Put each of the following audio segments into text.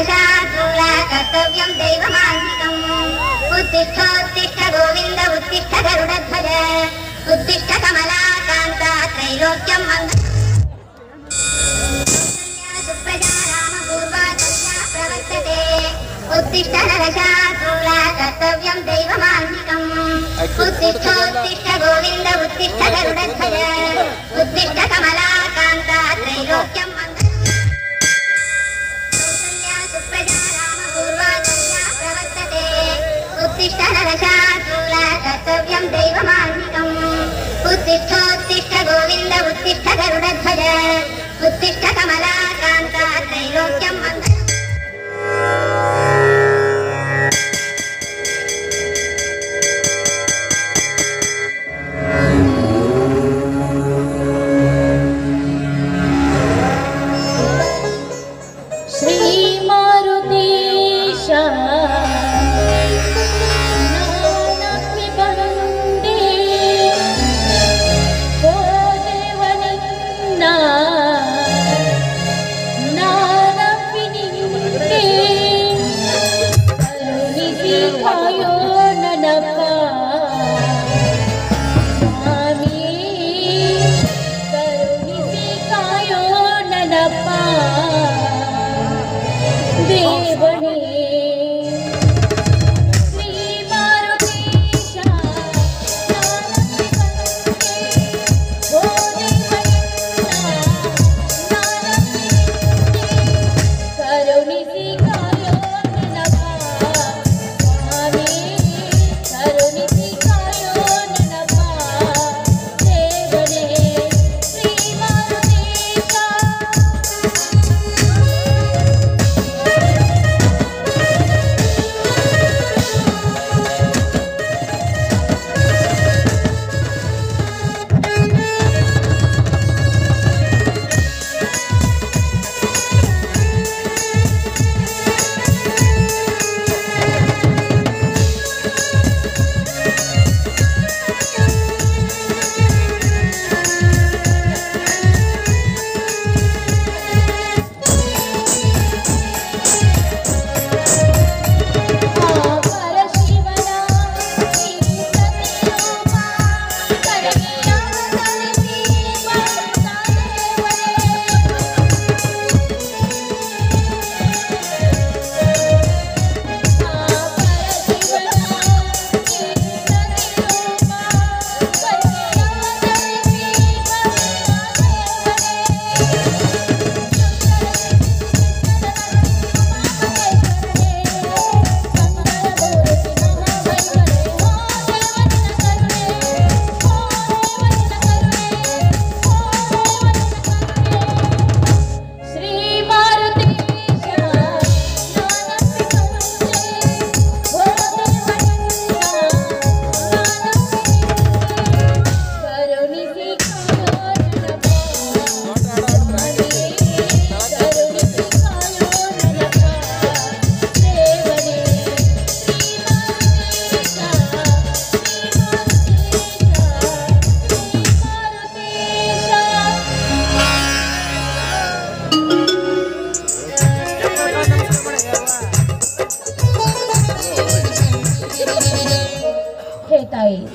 नरशार्दूला कर्तव्यं दैवमान्तिकम् उत्तिष्ठोत्तिष्ठ गोविन्द उत्तिष्ठ गरुडध्वज उत्तिष्ठ कमलाकान्ता त्रैलोक्यं सुप्रजा रामपूर्वा कन्या प्रवर्तते उत्तिष्ठ नरशार्दूला कर्तव्यं दैवमान्तिकम् उत्तिष्ठोत्तिष्ठ गोविन्द उत्तिष्ठ गरुडध्वज उत्तिष्ठ कमलाकान्ता त्रैलोक्यं उत्तिष्ठ नरशार्दूला कर्तव्यं दैवमान्तिकम् उत्तिष्ठोत्तिष्ठ गोविन्द उत्तिष्ठ गरुडध्वज उत्तिष्ठ कमलाकान्ता त्रैलोक्यं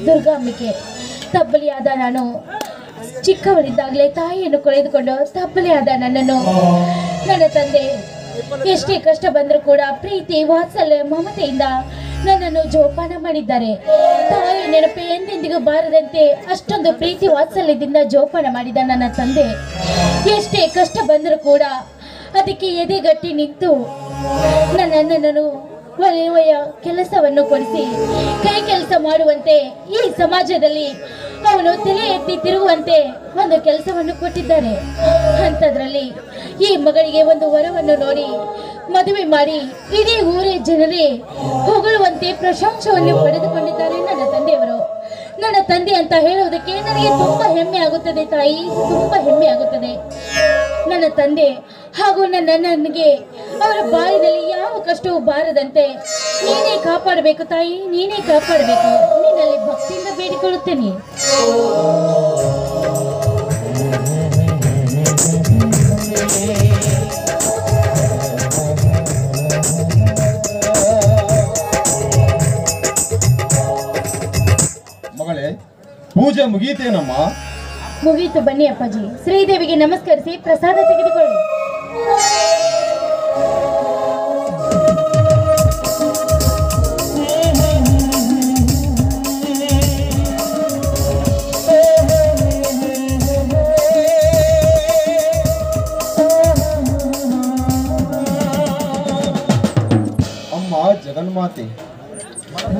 ದುರ್ಗಾಂಬಿಕೆ ತಬ್ಬಲಿಯಾದ ನಾನು ಚಿಕ್ಕವಳಿದ್ದಾಗಲೇ ತಾಯಿಯನ್ನು ಕಳೆದುಕೊಂಡು ತಬ್ಬಲಿಯಾದ ನನ್ನನ್ನು ನನ್ನ ತಂದೆ ಎಷ್ಟೇ ಕಷ್ಟ ಬಂದರೂ ಕೂಡ ಪ್ರೀತಿ ವಾತ್ಸಲ್ಯ ಮಮತೆಯಿಂದ ನನ್ನನ್ನು ಜೋಪಾನ ಮಾಡಿದ್ದಾರೆ. ತಾಯಿ ನೆನಪು ಎಂದೆಂದಿಗೂ ಬಾರದಂತೆ ಅಷ್ಟೊಂದು ಪ್ರೀತಿ ವಾತ್ಸಲ್ಯದಿಂದ ಜೋಪಾನ ಮಾಡಿದ ನನ್ನ ತಂದೆ ಎಷ್ಟೇ ಕಷ್ಟ ಬಂದರೂ ಕೂಡ ಅದಕ್ಕೆ ಎದೆಗಟ್ಟಿ ನಿಂತು ನನ್ನನ್ನು ಒಳ್ಳೆಯ ಕೆಲಸವನ್ನು ಕೊಡಿಸಿ ಕೈ ಕೆಲಸ ಮಾಡುವಂತೆ ಈ ಸಮಾಜದಲ್ಲಿ ಅವನು ತಲೆ ಎತ್ತಿ ತಿರುಗುವಂತೆ ಒಂದು ಕೆಲಸವನ್ನು ಕೊಟ್ಟಿದ್ದಾರೆ. ಅಂಥದ್ರಲ್ಲಿ ಈ ಮಗಳಿಗೆ ಒಂದು ವರವನ್ನು ನೋಡಿ ಮದುವೆ ಮಾಡಿ ಇಡೀ ಊರೇ ಜನರೇ ಹೊಗಳುವಂತೆ ಪ್ರಶಂಸೆಯನ್ನು ಪಡೆದುಕೊಂಡಿದ್ದಾರೆ ನನ್ನ ತಂದೆಯವರು. ನನ್ನ ತಂದೆ ಅಂತ ಹೇಳುವುದಕ್ಕೆ ನನಗೆ ತುಂಬಾ ಹೆಮ್ಮೆ ಆಗುತ್ತದೆ ತಾಯಿ, ತುಂಬಾ ಹೆಮ್ಮೆ ಆಗುತ್ತದೆ. ನನ್ನ ತಂದೆ ಹಾಗೂ ನನಗೆ ಅವರ ಬಾಳಿನಲ್ಲಿ ಯಾವ ಕಷ್ಟವೂ ಬಾರದಂತೆ ನೀನೇ ಕಾಪಾಡಬೇಕು ತಾಯಿ, ನೀನೇ ಕಾಪಾಡಬೇಕು. ನಿನ್ನಲ್ಲಿ ಭಕ್ತಿಯಿಂದ ಬೇಡಿಕೊಳ್ಳುತ್ತೇನೆ. ಮಗಳೇ, ಪೂಜೆ ಮುಗೀತೇನಮ್ಮ? ಮುಗೀತು, ಬನ್ನಿ ಅಪ್ಪಾಜಿ. ಶ್ರೀದೇವಿಗೆ ನಮಸ್ಕರಿಸಿ ಪ್ರಸಾದ ತೆಗೆದುಕೊಳ್ಳಿ. ಅಮ್ಮ ಜಗನ್ಮಾತೆ,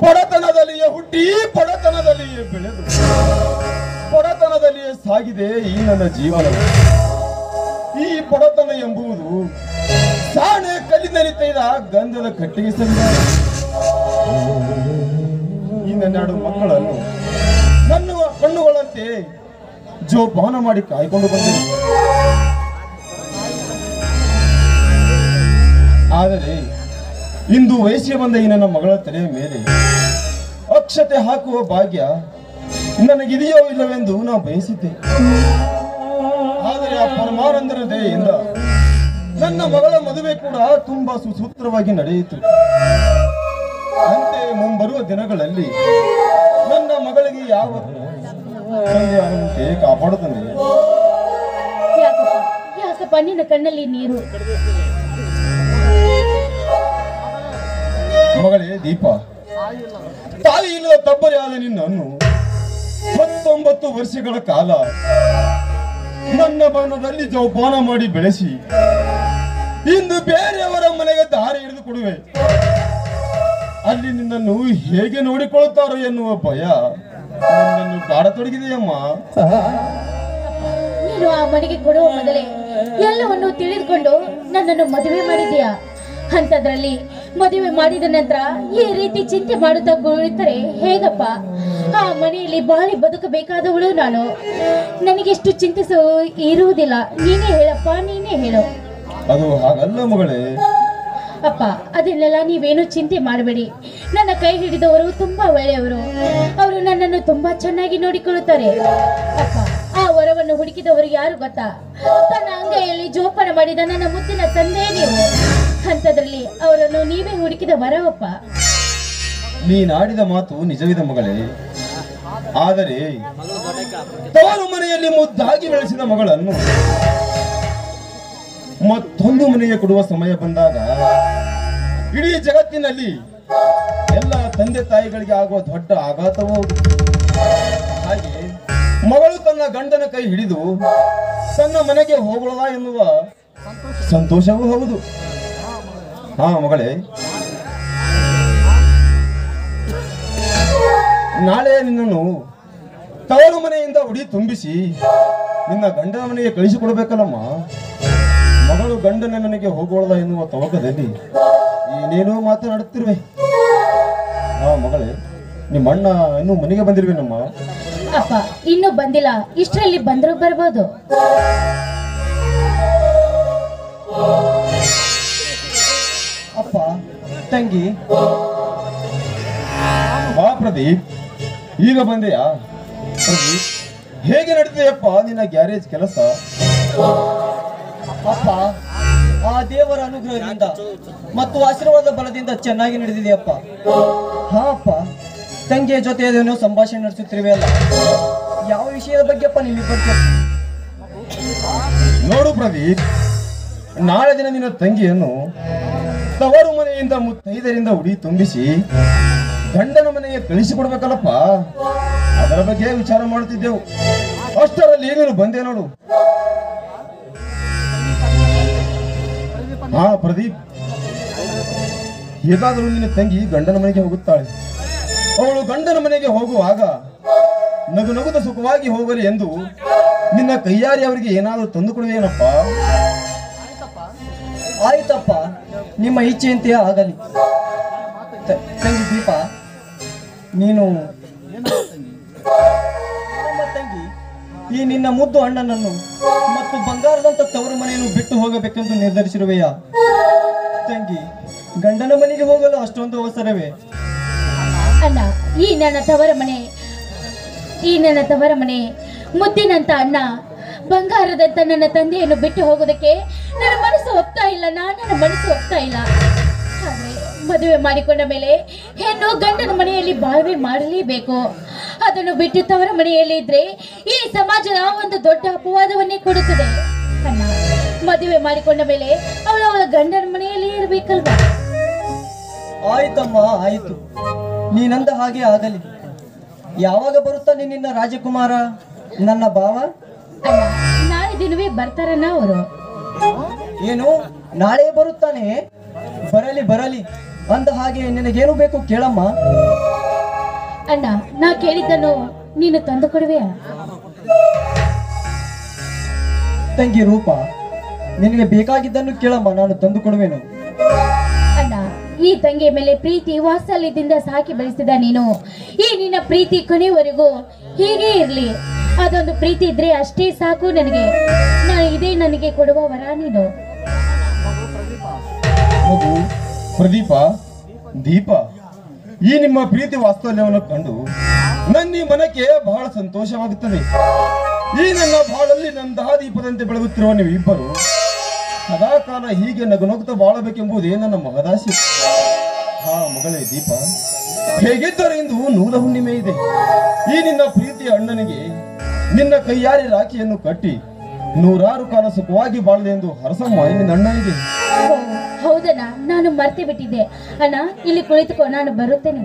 ಬಡತನದಲ್ಲಿಯೇ ಹುಟ್ಟಿ ಬಡತನದಲ್ಲಿಯೇ ಬೆಳೆದು ಬಡತನದಲ್ಲಿಯೇ ಸಾಗಿದೆ ಈ ನನ್ನ ಜೀವನ. ಈ ಬಡತನ ಎಂಬುದು ಸಾಣೆ ಕಲ್ಲಿನಲ್ಲಿ ತೆಗೆದ ಗಂಧದ ಕಟ್ಟಿಗೆ ಸಲ್ಲ. ಈ ನನ್ನೆರಡು ಮಕ್ಕಳನ್ನು ನನ್ನ ಕಣ್ಣುಗಳಂತೆ ಜೋಪಾನ ಮಾಡಿ ಕಾಯ್ಕೊಂಡು ಬಂದಿದೆ. ಆದರೆ ಇಂದು ವಯಸ್ಸಿಗೆ ಬಂದ ಈ ನನ್ನ ಮಗಳ ತಲೆಯ ಮೇಲೆ ಅಕ್ಷತೆ ಹಾಕುವ ಭಾಗ್ಯ ನನಗಿದೆಯೋ ಇಲ್ಲವೆಂದು ನಾವು ಬಯಸಿದ್ದೆ. ಆದರೆ ಆ ಪರಮಾನಂದರ ದಯೆಯಿಂದ ನನ್ನ ಮಗಳ ಮದುವೆ ಕೂಡ ತುಂಬಾ ಸುಸೂತ್ರವಾಗಿ ನಡೆಯಿತು. ಅಂತೆ ಮುಂಬರುವ ದಿನಗಳಲ್ಲಿ ನನ್ನ ಮಗಳಿಗೆ ಯಾವ ತೊಂದರೆ ಆಗದಂತೆ ಕಾಪಾಡುತ್ತಂದೆ. ಯಾಕಪ್ಪ ನಿನ್ನ ಕಣ್ಣಲ್ಲಿ ನೀರು? ಮಗಳೇ ದೀಪ, ತಾಯಿ ಇಲ್ಲದ ತಬ್ಬರಿಯಾದ ನಿನ್ನನ್ನು 19 ವರ್ಷಗಳ ಕಾಲ ನನ್ನ ಮನದಲ್ಲಿ ಜೋಪಾನ ಮಾಡಿ ಬೆಳೆಸಿ ಇಂದು ಬೇರೆಯವರ ಮನೆಗೆ ದಾರಿ ಹಿಡಿದು ಕೊಡುವೆ. ಅಲ್ಲಿ ನಿನ್ನನ್ನು ಹೇಗೆ ನೋಡಿಕೊಳ್ಳುತ್ತಾರೋ ಎನ್ನುವ ಭಯ ನನ್ನನ್ನು ಕಾಡತೊಡಗಿದೆಯಮ್ಮ. ನೀನು ಆ ಮನೆಗೆ ಕೊಡುವ ಮೊದಲೇ ಎಲ್ಲವನ್ನು ತಿಳಿದುಕೊಂಡು ನನ್ನನ್ನು ಮದುವೆ ಮಾಡಿದೀಯಾ. ಅಂಥದ್ರಲ್ಲಿ ಮದುವೆ ಮಾಡಿದ ನಂತರ ಈ ರೀತಿ ಚಿಂತೆ ಮಾಡುತ್ತಾ ಕುಳಿತರೆ ಹೇಗಪ್ಪ? ಆ ಮನೆಯಲ್ಲಿ ಬಾಳಿ ಬದುಕಬೇಕಾದವಳು ನಾನು. ನನಗೆಷ್ಟು ಚಿಂತಿಸೋ ಇರುವುದಿಲ್ಲ. ನೀನೇ ಹೇಳಪ್ಪ, ನೀನೇ ಹೇಳು. ಅದು ಹಾಗಲ್ಲ ಮಗಳೇ. ಅಪ್ಪ, ಅದನ್ನೆಲ್ಲ ನೀವೇನು ಚಿಂತೆ ಮಾಡಬೇಡಿ. ನನ್ನ ಕೈ ಹಿಡಿದವರು ತುಂಬಾ ಒಳ್ಳೆಯವರು. ಅವರು ನನ್ನನ್ನು ತುಂಬಾ ಚೆನ್ನಾಗಿ ನೋಡಿಕೊಳ್ಳುತ್ತಾರೆ. ಅಪ್ಪ, ಆ ವರವನ್ನು ಹುಡುಕಿದವರು ಯಾರು ಗೊತ್ತಾ? ತನ್ನ ಅಂಗೈಯಲ್ಲಿ ಜೋಪಾನ ಮಾಡಿದ ನನ್ನ ಮುದ್ದಿನ ತಂದೆ ನೀವು. ಅಂಥದ್ರಲ್ಲಿ ಅವರನ್ನು ನೀವೇ ಹುಡುಕಿದ ವರವಪ್ಪ. ನೀನಾಡಿದ ಮಾತು ನಿಜವಿದ ಮಗಳೇ. ಆದರೆ ತವರು ಮನೆಯಲ್ಲಿ ಮುದ್ದಾಗಿ ಬೆಳೆಸಿದ ಮಗಳನ್ನು ಮತ್ತೊಂದು ಮನೆಗೆ ಕೊಡುವ ಸಮಯ ಬಂದಾಗ ಇಡೀ ಜಗತ್ತಿನಲ್ಲಿ ಎಲ್ಲ ತಂದೆ ತಾಯಿಗಳಿಗೆ ಆಗುವ ದೊಡ್ಡ ಆಘಾತವೂ ಹೌದು. ಹಾಗೆ ಮಗಳು ತನ್ನ ಗಂಡನ ಕೈ ಹಿಡಿದು ತನ್ನ ಮನೆಗೆ ಹೋಗೋಣ ಎನ್ನುವ ಸಂತೋಷವೂ ಹೌದು. ಹಾ ಮಗಳೇ, ನಾಳೆ ನಿನ್ನನ್ನು ತವರು ಮನೆಯಿಂದ ಉಡಿ ತುಂಬಿಸಿ ನಿನ್ನ ಗಂಡನ ಮನೆಗೆ ಕಳಿಸಿಕೊಡ್ಬೇಕಲ್ಲಮ್ಮ. ಮಗಳು ಗಂಡನ ಮನೆಗೆ ಹೋಗೋಣ ಎನ್ನುವ ತವಕದಲ್ಲಿ ಏನೇನೋ ಮಾತನಾಡುತ್ತಿರುವೆ. ಹಾ ಮಗಳೇ, ನಿಮ್ಮ ಅಣ್ಣ ಇನ್ನೂ ಮನೆಗೆ ಬಂದಿರುವೇನಮ್ಮ? ಅಪ್ಪ, ಇನ್ನೂ ಬಂದಿಲ್ಲ. ಇಷ್ಟರಲ್ಲಿ ಬಂದರೂ ಬರ್ಬೋದು. ಅಪ್ಪ, ತಂಗಿ, ಬಾ ಪ್ರದೀಪ್, ಈಗ ಬಂದೆಯಾ? ಪ್ರದೀಪ್, ಹೇಗೆ ನಡೀತೆಯಪ್ಪ ನಿನ್ನ ಗ್ಯಾರೇಜ್ ಕೆಲಸ? ಅಪ್ಪ, ಆ ದೇವರ ಅನುಗ್ರಹದಿಂದ ಮತ್ತು ಆಶೀರ್ವಾದ ಬಲದಿಂದ ಚೆನ್ನಾಗಿ ನಡೆದಿದೆಯಪ್ಪ. ಹಾ ಅಪ್ಪ, ತಂಗಿಯ ಜೊತೆ ಅದೇನೋ ಸಂಭಾಷಣೆ ನಡೆಸುತ್ತಿರುವೆ ಅಲ್ಲ. ಯಾವ ವಿಷಯದ ಬಗ್ಗೆಪ್ಪ ನಿಮ್ಮಿಬ್ಬರು? ನೋಡು ಪ್ರದೀಪ್, ನಾಳೆ ದಿನ ನಿನ್ನ ತಂಗಿಯನ್ನು ತವರು ಮನೆಯಿಂದ ಮುತ್ತೈದರಿಂದ ಉಡಿ ತುಂಬಿಸಿ ಗಂಡನ ಮನೆಗೆ ಕಳಿಸಿಕೊಡ್ಬೇಕಲ್ಲಪ್ಪ. ಅದರ ಬಗ್ಗೆ ವಿಚಾರ ಮಾಡುತ್ತಿದ್ದೆವು. ಅಷ್ಟರಲ್ಲಿ ನೀನು ಬಂದೆ ನೋಡು. ಹಾ ಪ್ರದೀಪ್, ಹೇಗಾದರೂ ನಿನ್ನ ತಂಗಿ ಗಂಡನ ಮನೆಗೆ ಹೋಗುತ್ತಾಳೆ. ಅವಳು ಗಂಡನ ಮನೆಗೆ ಹೋಗುವಾಗ ನಗು ನಗುದ ಸುಖವಾಗಿ ಹೋಗಲಿ ಎಂದು ನಿನ್ನ ಕೈಯಾರಿ ಅವರಿಗೆ ಏನಾದರೂ ತಂದು ಕೊಡುವೇನಪ್ಪ? ಆಯ್ತಪ್ಪ, ನಿಮ್ಮ ಇಚ್ಛೆಯಂತೆಯೇ ಆಗಲಿ. ತಂಗಿ ದೀಪ, ನೀನು ನಮ್ಮ ತಂಗಿ ಈ ನಿನ್ನ ಮುದ್ದು ಅಣ್ಣನನ್ನು ಮತ್ತು ಬಂಗಾರದಂತ ತವರು ಮನೆಯನ್ನು ಬಿಟ್ಟು ಹೋಗಬೇಕೆಂದು ನಿರ್ಧರಿಸಿರುವೆಯಾ? ತಂಗಿ, ಗಂಡನ ಮನೆಗೆ ಹೋಗಲು ಅಷ್ಟೊಂದು ಅವಸರವೇ? ಅಣ್ಣ, ಈ ನನ್ನ ತವರ ಮನೆ ಮುದ್ದಿನಂತ ಅಣ್ಣ, ಬಂಗಾರದಂತ ನನ್ನ ತಂದೆಯನ್ನು ಬಿಟ್ಟು ಹೋಗೋದಕ್ಕೆ ನನ್ನ ಮನಸ್ಸು ಒಪ್ತಾ ಇಲ್ಲ. ನನ್ನ ಮನಸ್ಸು ಒಪ್ತಾ ಇಲ್ಲ. ಆದ್ರೆ ಮದುವೆ ಮಾಡಿಕೊಂಡ ಮೇಲೆ ಹೆಣ್ಣು ಗಂಡನ ಮನೆಯಲ್ಲಿ ಬಾಳ್ವೆ ಮಾಡಲೇಬೇಕು. ಅದು ಅದನ್ನು ಬಿಟ್ಟು ತವರ ಮನೆಯಲ್ಲಿ ಇದ್ರೆ ಈ ಸಮಾಜದ ಒಂದು ದೊಡ್ಡ ಅಪವಾದವನ್ನೇ ಕೊಡುತ್ತದೆ. ಅಣ್ಣ, ಮದುವೆ ಮಾಡಿಕೊಂಡ ಮೇಲೆ ಅವಳ ಗಂಡನ ಮನೆಯಲ್ಲಿ ಇರಬೇಕಲ್ವಾ? ಆಯ್ತಮ್ಮ, ಆಯ್ತು. ನೀನಂದ ಹಾಗೆ ಆಗಲಿ. ಯಾವಾಗ ಬರುತ್ತಾನೆ ನಿನ್ನ ರಾಜಕುಮಾರ, ನನ್ನ ಭಾವ? ಅಣ್ಣ, ನಾಳೆ ದಿನವೇ ಬರ್ತಾರಣ್ಣ ಅವರು. ಏನು, ನಾಳೆ ಬರುತ್ತಾನೆ? ಬರಲಿ ಬರಲಿ. ಅಂದ ಹಾಗೆ ನಿನಗೇನು ಬೇಕು ಕೇಳಮ್ಮ. ಅಣ್ಣ, ನಾ ಕೇಳಿದ್ದನ್ನು ನೀನು ತಂದು ಕೊಡುವೆಯಾ? ತಂಗಿ ರೂಪ, ನಿನಗೆ ಬೇಕಾಗಿದ್ದನ್ನು ಕೇಳಮ್ಮ, ನಾನು ತಂದು ಕೊಡುವೆನು. ಅಣ್ಣ, ಈ ತಂಗಿಯ ಮೇಲೆ ಪ್ರೀತಿ ವಾತ್ಸಲ್ಯದಿಂದ ಸಾಕಿ ಬೆಳೆಸಿದ ನೀನು, ಈ ನಿನ್ನ ಪ್ರೀತಿ ಕೊನೆಯವರೆಗೂ ಹೀಗೆ ಇರ್ಲಿ. ಅದೊಂದು ಪ್ರೀತಿ ಇದ್ರೆ ಅಷ್ಟೇ ಸಾಕು ನನಗೆ. ಇದೇ ನನಗೆ ಕೊಡುವ ವರ ನೀನು. ಮಗು ಪ್ರದೀಪ, ದೀಪ, ಈ ನಿಮ್ಮ ಪ್ರೀತಿ ವಾಸ್ತವ್ಯವನ್ನು ಕಂಡು ನನ್ನ ಈ ಮನಕ್ಕೆ ಬಹಳ ಸಂತೋಷವಾಗುತ್ತದೆ. ಈ ನನ್ನ ಬಾಳಲ್ಲಿ ನನ್ನ ದೀಪದಂತೆ ಬೆಳಗುತ್ತಿರುವ ನೀವು ಇಬ್ಬರು ಸದಾಕಾಲ ಹೀಗೆ ನಗುನಗುತ್ತಾ ಬಾಳಬೇಕೆಂಬುದೇ ನನ್ನ ಮಹದಾಸೆ. ಹಾ ಮಗಳೇ ದೀಪ, ಹೇಗಿದ್ದರೆ ಇಂದು ನೂಲ ಹುಣ್ಣಿಮೆ ಇದೆ. ಈ ನಿನ್ನ ಪ್ರೀತಿಯ ಅಣ್ಣನಿಗೆ ನಿನ್ನ ಕೈಯಾರಿ ರಾಖಿಯನ್ನು ಕಟ್ಟಿ ನೂರಾರು ಕಾಲ ಸುಖವಾಗಿ ಬಾಳದೆ ಎಂದು ಹರಸಮ್ಮ ನಿನ್ನ ಅಣ್ಣನಿಗೆ. ಹೌದಣ್ಣ, ನಾನು ಮರ್ತೆ ಬಿಟ್ಟಿದ್ದೆ. ಅಣ್ಣ, ಇಲ್ಲಿ ಕುಳಿತುಕೋ, ನಾನು ಬರುತ್ತೇನೆ.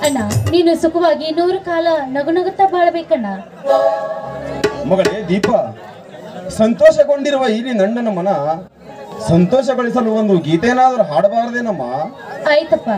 ಅಣ್ಣ, ನೀನು ಸುಖವಾಗಿ 100 ಕಾಲ ನಗುನಗುತ್ತಾ ಬಾಳಬೇಕಣ್ಣ. ಮಗಳೇ ದೀಪ, ಸಂತೋಷಗೊಂಡಿರುವ ಈ ನಣ್ಣನ ಮನ ಸಂತೋಷಗೊಳಿಸಲು ಒಂದು ಗೀತೆನಾದರೂ ಹಾಡಬಾರದೇನಮ್ಮ? ಆಯ್ತಪ್ಪ.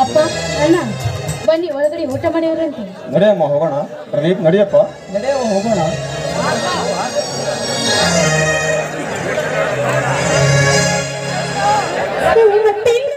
ಅಪ್ಪ ಅಣ್ಣ ಬನ್ನಿ ಒಳಗಡೆ ಊಟ ಮಾಡಿವ್ರಂತೆ. ನಡೆಯಮ್ಮ ಹೋಗೋಣ. ಪ್ರದೀಪ್ ನಡಿಯಪ್ಪ. ನಡೆಯುವ ಹೋಗೋಣ.